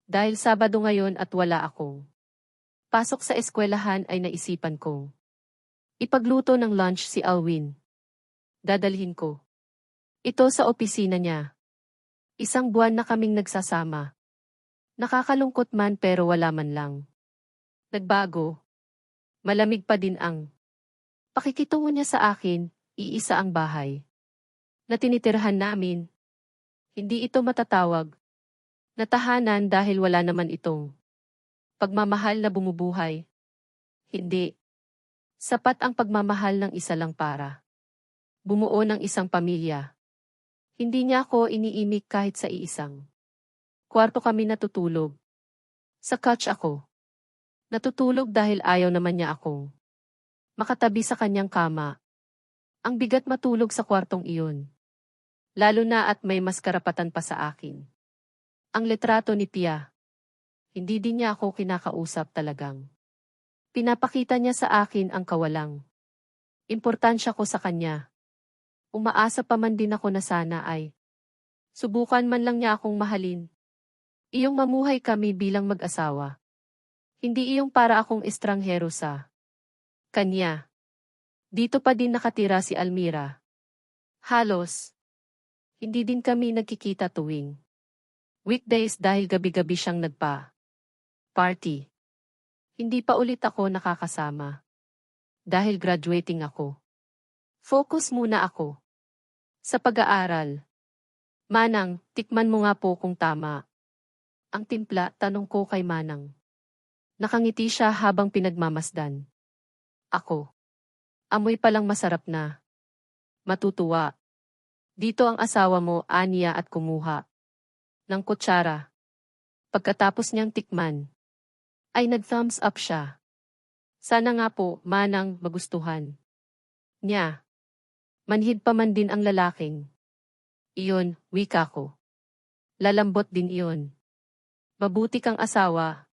Dahil Sabado ngayon at wala akong pasok sa eskwelahan ay naisipan kong ipagluto ng lunch si Alwin. Dadalhin ko ito sa opisina niya. 1 buwan na kaming nagsasama. Nakakalungkot man pero wala man lang nagbago. Malamig pa din ang pakikitungo niya sa akin, iisa ang bahay na tinitirhan namin. Hindi ito matatawag na tahanan dahil wala naman itong pagmamahal na bumubuhay. Hindi. Sapat ang pagmamahal ng isa lang para bumuo ng isang pamilya. Hindi niya ako iniimik kahit sa iisang kwarto kami natutulog. Sa couch ako natutulog dahil ayaw naman niya akong makatabi sa kanyang kama. Ang bigat matulog sa kwartong iyon. Lalo na at may mas karapatan pa sa akin. Ang litrato ni Tia. Hindi din niya ako kinakausap talagang. Pinapakita niya sa akin ang kawalang importansya ko sa kanya. Umaasa pa man din ako na sana ay subukan man lang niya akong mahalin. Iyong mamuhay kami bilang mag-asawa. Hindi iyong para akong estranghero sa kanya. Dito pa din nakatira si Almira. Halos hindi din kami nagkikita tuwing weekdays dahil gabi-gabi siyang nagpa-party. Hindi pa ulit ako nakakasama. Dahil graduating ako. Focus muna ako sa pag-aaral. Manang, tikman mo nga po kung tama ang timpla, tanong ko kay Manang. Nakangiti siya habang pinagmamasdan. Ako. Amoy palang masarap na. Matutuwa. Dito ang asawa mo, aniya at kumuha ng kutsara. Pagkatapos niyang tikman, ay nag-thumbs up siya. Sana nga po, Manang, magustuhan niya. Manhid pa man din ang lalaking. Iyon, wika ko. Lalambot din iyon. Mabuti kang asawa.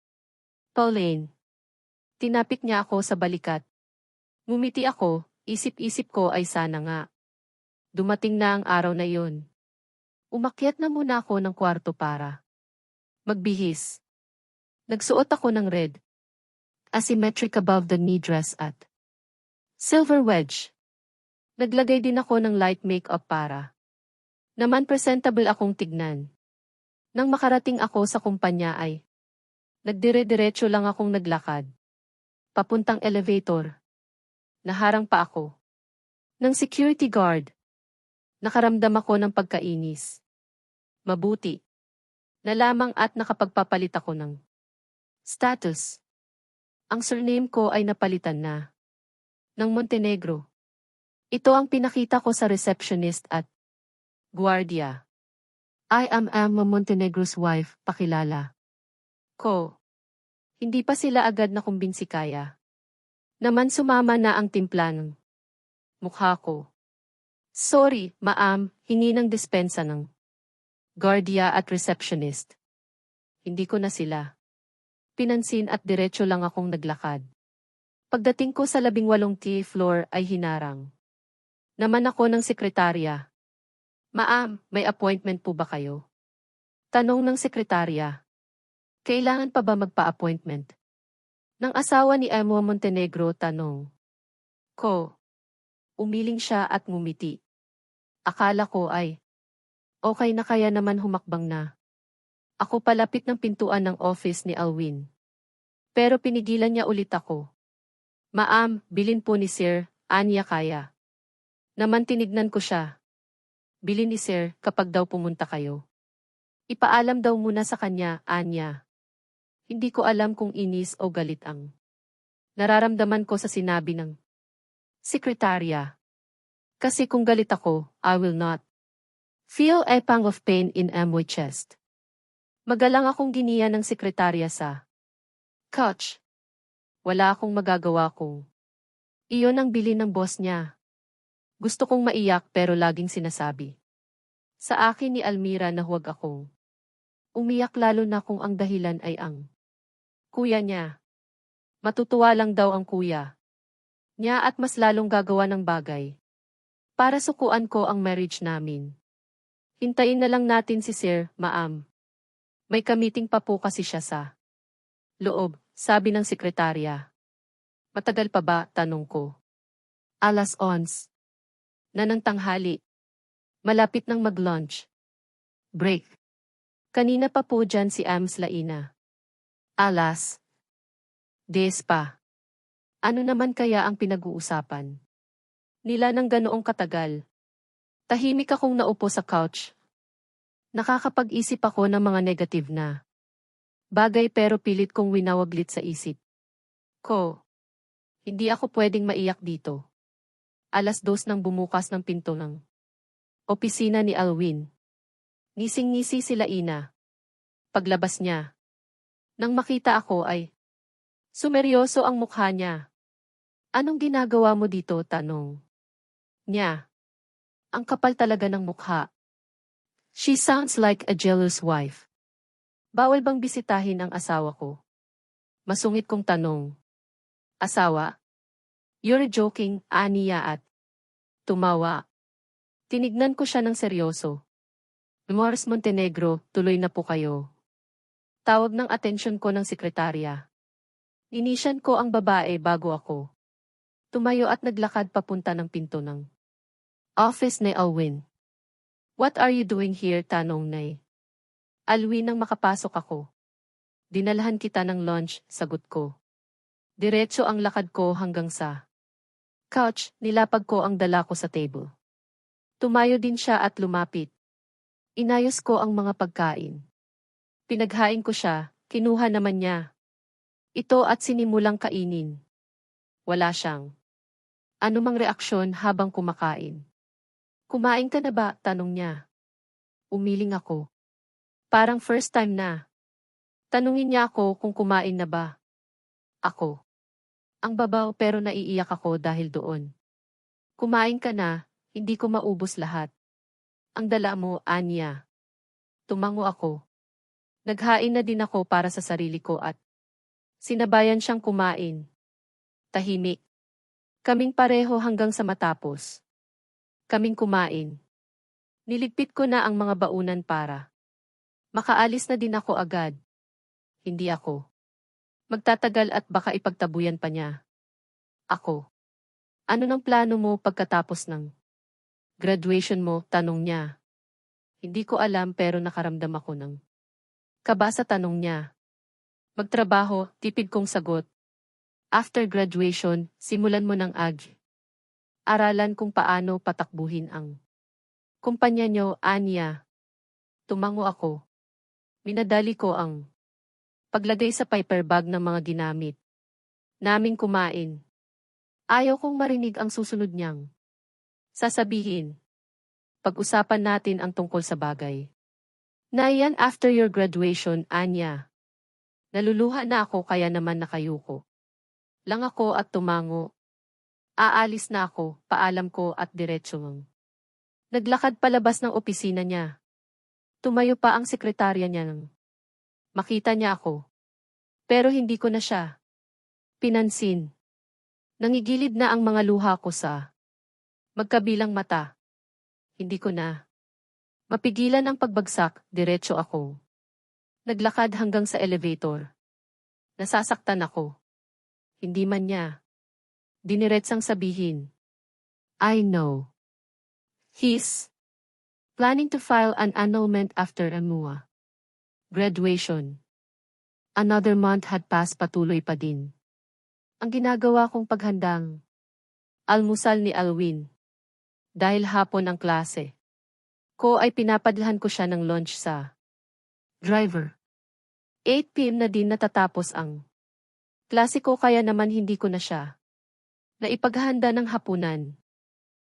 Pauline. Tinapik niya ako sa balikat. Ngumiti ako, isip-isip ko ay sana nga. Dumating na ang araw na iyon. Umakyat na muna ako ng kwarto para magbihis. Nagsuot ako ng red, asymmetric above the knee dress at silver wedge. Naglagay din ako ng light makeup para naman presentable akong tignan. Nang makarating ako sa kumpanya ay nagdire-diretso lang akong naglakad. Papuntang elevator. Naharang pa ako ng security guard. Nakaramdam ako ng pagkainis. Mabuti na lamang at nakapagpapalit ako ng status. Ang surname ko ay napalitan na ng Montenegro. Ito ang pinakita ko sa receptionist at guardia. I am Emma Montenegro's wife, pakilala ko. Hindi pa sila agad nakumbinsi kaya. Naman sumama na ang timpla ng mukha ko. Sorry, ma'am, hingi ng dispensa ng guardia at receptionist. Hindi ko na sila pinansin at diretso lang akong naglakad. Pagdating ko sa 18th floor ay hinarang naman ako ng sekretarya. Ma'am, may appointment po ba kayo? Tanong ng sekretarya. Kailangan pa ba magpa-appointment? Ng asawa ni Emma Montenegro, tanong ko. Umiling siya at ngumiti. Akala ko ay okay na kaya naman humakbang na ako palapit ng pintuan ng office ni Alwin. Pero pinigilan niya ulit ako. Ma'am, bilin po ni Sir, aniya kaya. Naman tinignan ko siya. Bilin ni Sir kapag daw pumunta kayo. Ipaalam daw muna sa kanya, aniya. Hindi ko alam kung inis o galit ang nararamdaman ko sa sinabi ng sekretarya. Kasi kung galit ako, I will not feel a pang of pain in my chest. Magalang akong giniya ng sekretarya sa couch. Wala akong magagawa kung iyon ang bilin ng boss niya. Gusto kong maiyak pero laging sinasabi sa akin ni Almira na huwag akong umiyak lalo na kung ang dahilan ay ang kuya niya. Matutuwa lang daw ang kuya niya at mas lalong gagawa ng bagay para sukuan ko ang marriage namin. Hintayin na lang natin si Sir, ma'am. May kamiting pa po kasi siya sa loob, sabi ng sekretarya. Matagal pa ba, tanong ko. 11:00 na ng tanghali. Malapit nang mag-lunch. Break. Kanina pa po dyan si Ams Laina. 10:00 pa. Ano naman kaya ang pinag-uusapan nila ng ganoong katagal? Tahimik akong naupo sa couch. Nakakapag-isip ako ng mga negative na bagay pero pilit kong winawaglit sa isip ko. Hindi ako pwedeng maiyak dito. 2:00 nang bumukas ng pinto ng opisina ni Alwin. Nising-nisi si Laina. Paglabas niya, nang makita ako ay sumeryoso ang mukha niya. Anong ginagawa mo dito? Tanong niya. Ang kapal talaga ng mukha. She sounds like a jealous wife. Bawal bang bisitahin ang asawa ko? Masungit kong tanong. Asawa? You're joking, aniya at tumawa. Tinignan ko siya ng seryoso. Mars Montenegro, tuloy na po kayo. Tawag ng atensyon ko ng sekretarya. Inisyan ko ang babae bago ako tumayo at naglakad papunta ng pinto ng office ni Alwin. What are you doing here? Tanong ni Alwin nang makapasok ako. Dinalhan kita ng lunch, sagot ko. Diretso ang lakad ko hanggang sa couch, nilapag ko ang dala ko sa table. Tumayo din siya at lumapit. Inayos ko ang mga pagkain. Pinaghain ko siya, kinuha naman niya ito at sinimulang kainin. Wala siyang anumang reaksyon habang kumakain. Kumain ka na ba? Tanong niya. Umiling ako. Parang first time na. Tanungin niya ako kung kumain na ba. Ako. Ang babaw pero naiiyak ako dahil doon. Kumain ka na, hindi ko maubos lahat. Ang dala mo, Anya. Tumango ako. Naghain na din ako para sa sarili ko at sinabayan siyang kumain. Tahimik. Kaming pareho hanggang sa matapos. Kaming kumain. Niligpit ko na ang mga baunan para makaalis na din ako agad. Hindi ako magtatagal at baka ipagtabuyan pa niya ako. Ano nang plano mo pagkatapos ng graduation mo? Tanong niya. Hindi ko alam pero nakaramdam ako ng kaba sa tanong niya. Magtrabaho, tipid kong sagot. After graduation, simulan mo ng aralan kung paano patakbuhin ang kumpanya niyo, Anya. Tumango ako. Minadali ko ang paglagay sa paper bag ng mga ginamit naming kumain. Ayaw kong marinig ang susunod niyang sasabihin. Pag-usapan natin ang tungkol sa bagay na iyan after your graduation, Anya. Naluluha na ako kaya naman nakayuko lang ako at tumango. Aalis na ako, paalam ko at diretsong naglakad palabas ng opisina niya. Tumayo pa ang sekretarya niya nang makita niya ako. Pero hindi ko na siya pinansin. Nangigilid na ang mga luha ko sa magkabilang mata. Hindi ko na mapigilan ang pagbagsak, diretso ako. Naglakad hanggang sa elevator. Nasasaktan ako. Hindi man niya diniretsang sabihin. I know. He's planning to file an annulment after a MUA graduation. Another month had passed, patuloy pa din ang ginagawa kong paghandang almusal ni Alwin. Dahil hapon ang klase ko ay pinapadalhan ko siya ng lunch sa driver. 8 p.m. na din natatapos ang klase ko kaya naman hindi ko na siya naipaghanda ng hapunan.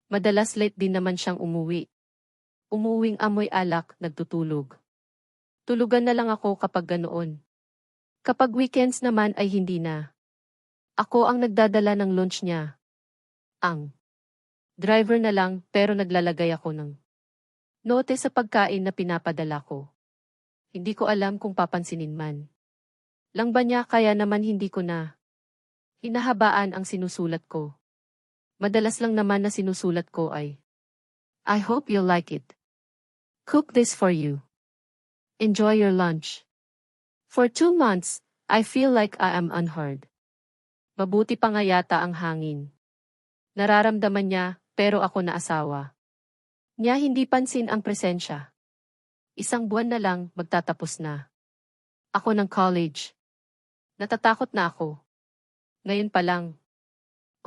Madalas late din naman siyang umuwi. Umuwing amoy alak, nagtutulog. Tulugan na lang ako kapag ganoon. Kapag weekends naman ay hindi na. Ako ang nagdadala ng lunch niya. Ang driver na lang pero naglalagay ako ng note sa pagkain na pinapadala ko. Hindi ko alam kung papansinin man lang ba niya kaya naman hindi ko na hinahabaan ang sinusulat ko. Madalas lang naman na sinusulat ko ay I hope you'll like it. Cook this for you. Enjoy your lunch. For 2 months, I feel like I am unheard. Mabuti pa nga yata ang hangin. Nararamdaman niya, pero ako na asawa. Niya hindi pansin ang presensya. 1 buwan na lang, magtatapos na. Ako ng college. Natatakot na ako. Ngayon pa lang.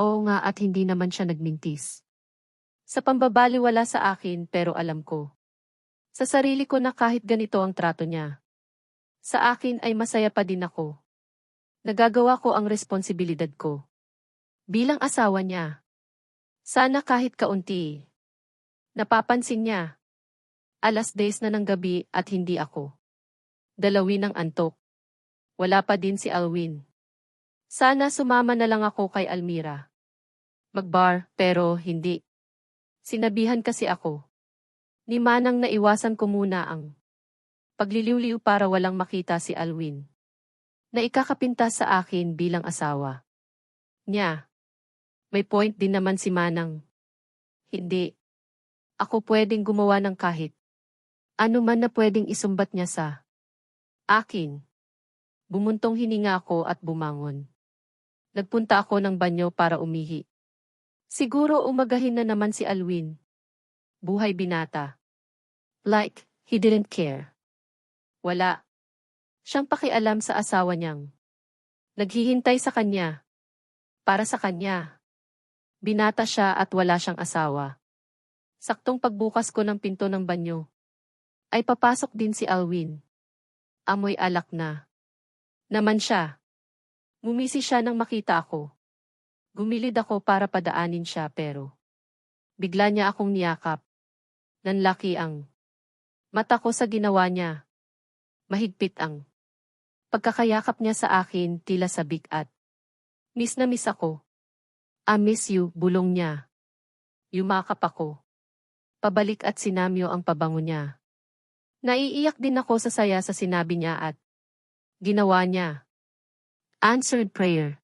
Oo nga at hindi naman siya nagmintis. Sa pambabaliwala sa akin pero alam ko. Sa sarili ko na kahit ganito ang trato niya. Sa akin ay masaya pa din ako. Nagagawa ko ang responsibilidad ko. Bilang asawa niya. Sana kahit kaunti. Napapansin niya. 10:00 na ng gabi at hindi ako. Dalawin ng antok. Wala pa din si Alwin. Sana sumama na lang ako kay Almira. Magbar, pero hindi. Sinabihan kasi ako. Ni Manang na iwasan ko muna ang pagliliw-liw para walang makita si Alwin. Na ikakapintas sa akin bilang asawa. Niya. May point din naman si Manang. Hindi. Ako pwedeng gumawa ng kahit ano man na pwedeng isumbat niya sa akin. Bumuntong hininga ako at bumangon. Nagpunta ako ng banyo para umihi. Siguro umagahin na naman si Alwin. Buhay binata. Like, he didn't care. Wala. Siyang pakialam sa asawa niyang. Naghihintay sa kanya. Para sa kanya. Binata siya at wala siyang asawa. Saktong pagbukas ko ng pinto ng banyo. Ay papasok din si Alwin. Amoy alak na. Naman siya. Mumisi siya nang makita ako. Gumilid ako para padaanin siya pero bigla niya akong niyakap. Nanlaki ang mata ko sa ginawa niya. Mahigpit ang pagkakayakap niya sa akin tila sabik at miss na miss ako. I miss you, bulong niya. Yumakap ako. Pabalik at sinamyo ang pabango niya. Naiiyak din ako sa saya sa sinabi niya at ginawa niya. Answered prayer.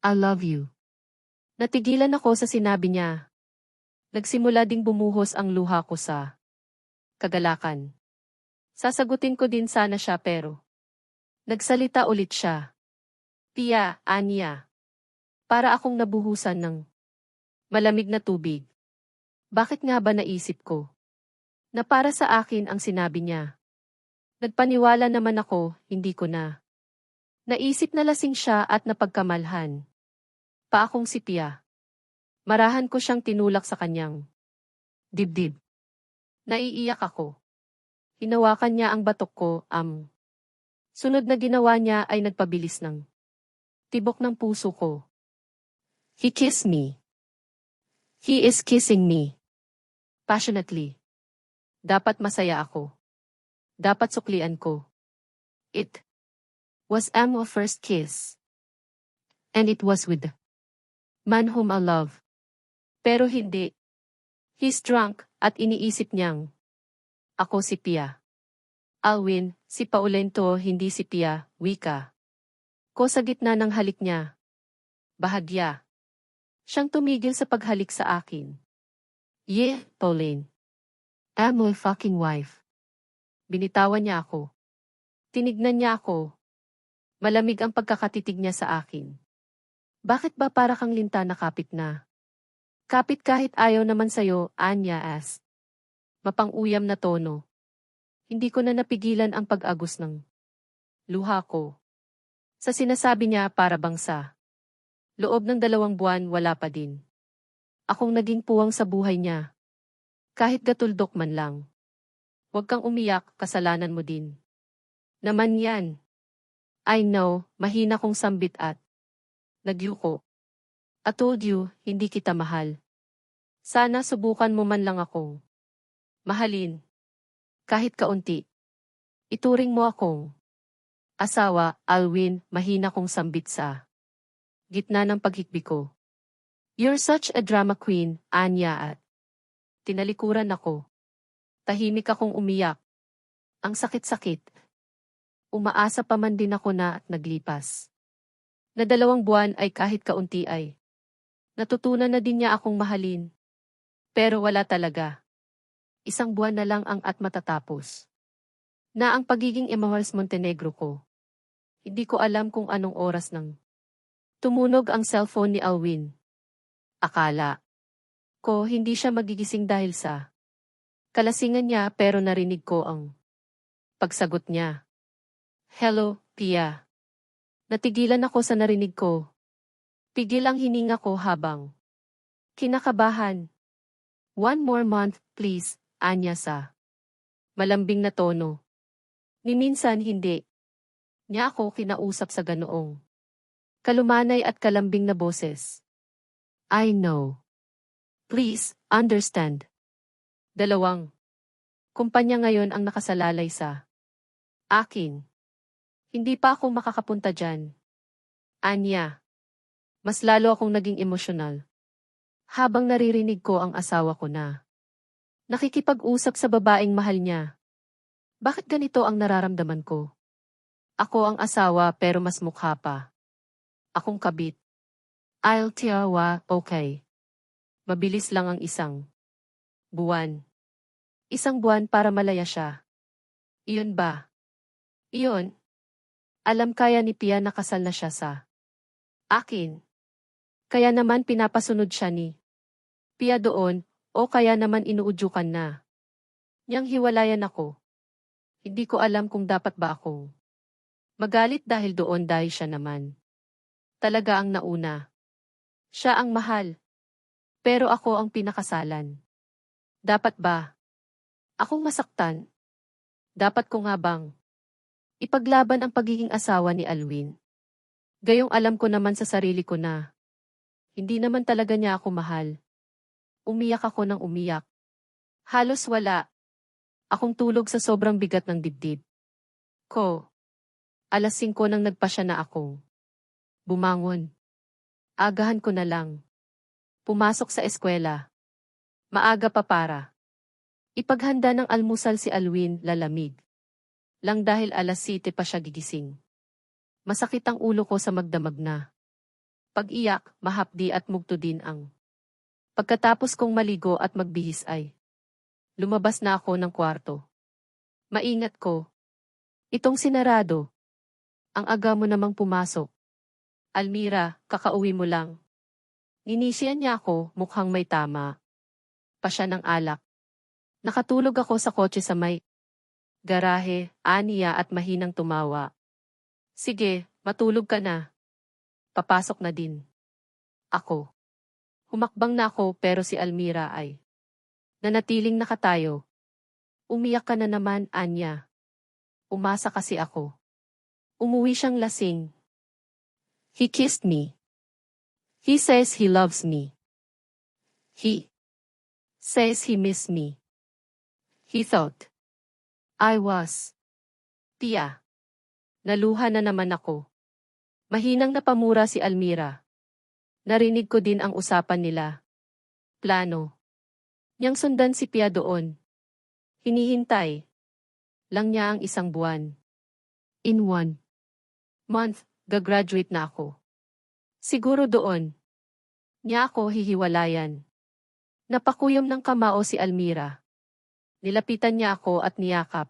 I love you. Natigilan ako sa sinabi niya. Nagsimula ding bumuhos ang luha ko sa kagalakan. Sasagutin ko din sana siya pero nagsalita ulit siya. Tia, Anya. Para akong nabuhusan ng malamig na tubig. Bakit nga ba naisip ko na para sa akin ang sinabi niya? Nagpaniwala naman ako, hindi ko na. Naisip na lasing siya at napagkamalhan. Pa akong si Pia. Marahan ko siyang tinulak sa kanyang dibdib. Naiiyak ako. Hinawakan niya ang batok ko, sunod na ginawa niya ay nagpabilis ng tibok ng puso ko. He kissed me. He is kissing me. Passionately. Dapat masaya ako. Dapat suklian ko. It was our first kiss. And it was with the man whom I love. Pero hindi. He's drunk at iniisip niyang ako si Pia. Alwin, si Paulento hindi si Pia, wika ko sa gitna ng halik niya. Bahagya. Siyang tumigil sa paghalik sa akin. Yeah, Pauline. I'm my fucking wife. Binitawan niya ako. Tinignan niya ako. Malamig ang pagkakatitig niya sa akin. Bakit ba para kang linta na kapit na? Kapit kahit ayaw naman sa'yo, Anya asked. Mapang-uyam na tono. Hindi ko na napigilan ang pag-agos ng luha ko. Sa sinasabi niya para bang sa loob ng 2 buwan wala pa din. Akong naging puwang sa buhay niya. Kahit gatuldok man lang. Huwag kang umiyak, kasalanan mo din. Naman yan. I know, mahina kong sambit at nagyuko. I told you, hindi kita mahal. Sana subukan mo man lang akong mahalin. Kahit kaunti. Ituring mo akong asawa, Alwin, mahina kong sambit sa gitna ng paghikbi ko. You're such a drama queen, Anya at tinalikuran ako. Tahimik akong umiyak. Ang sakit-sakit. Umaasa pa man din ako na at naglipas. Na 2 buwan ay kahit kaunti ay natutunan na din niya akong mahalin. Pero wala talaga. 1 buwan na lang ang at matatapos. Na ang pagiging Emmanuel Montenegro ko. Hindi ko alam kung anong oras nang tumunog ang cellphone ni Alwin. Akala ko hindi siya magigising dahil sa kalasingan niya pero narinig ko ang pagsagot niya. Hello, Pia. Natigilan ako sa narinig ko. Pigil ang hininga ko habang kinakabahan. One more month, please, anya sa malambing na tono. Ni minsan hindi niya ako kinausap sa ganoong kalumanay at kalambing na boses. I know. Please, understand. Dalawang kumpanya ngayon ang nakasalalay sa akin. Hindi pa ako makakapunta dyan. Anya. Mas lalo akong naging emosyonal. Habang naririnig ko ang asawa ko na nakikipag-usap sa babaeng mahal niya. Bakit ganito ang nararamdaman ko? Ako ang asawa pero mas mukha pa akong kabit. I'll tiyawa, okay. Mabilis lang ang isang buwan. Isang buwan para malaya siya. Iyon ba? Iyon. Alam kaya ni Pia na kasal na siya sa akin. Kaya naman pinapasunod siya ni Pia doon, o kaya naman inuudyukan na niyang hiwalayan ako. Hindi ko alam kung dapat ba akong magalit dahil doon dahil siya naman talaga ang nauna. Siya ang mahal. Pero ako ang pinakasalan. Dapat ba akong masaktan? Dapat ko nga bang ipaglaban ang pagiging asawa ni Alwin? Gayong alam ko naman sa sarili ko na hindi naman talaga niya ako mahal. Umiyak ako ng umiyak. Halos wala akong tulog sa sobrang bigat ng dibdib ko. Alas 5 nang nagpasya na akong bumangon. Agahan ko na lang. Pumasok sa eskwela. Maaga pa para ipaghanda ng almusal si Alwin, lalamig lang dahil alas 7 pa siya gigising. Masakit ang ulo ko sa magdamag na pag-iyak, mahapdi at mugto din ang pagkatapos kong maligo at magbihis ay lumabas na ako ng kwarto. Maingat ko. Itong sinarado. Ang aga mo namang pumasok. Almira, kakauwi mo lang. Ninisiyan niya ako, mukhang may tama pa siya ng alak. Nakatulog ako sa kotse sa may garahe, aniya at mahinang tumawa. Sige, matulog ka na. Papasok na din ako. Humakbang na ako pero si Almira ay nanatiling nakatayo. Umiyak ka na naman, Anya. Umasa kasi ako. Umuwi siyang lasing. He kissed me. He says he loves me. He says he missed me. He thought I was Pia. Naluha na naman ako. Mahinang napamura si Almira. Narinig ko din ang usapan nila. Plano niyang sundan si Pia doon. Hinihintay lang niya ang isang buwan. In 1 month, gagraduate na ako. Siguro doon niya ako hihiwalayan. Napakuyom ng kamao si Almira. Nilapitan niya ako at niyakap.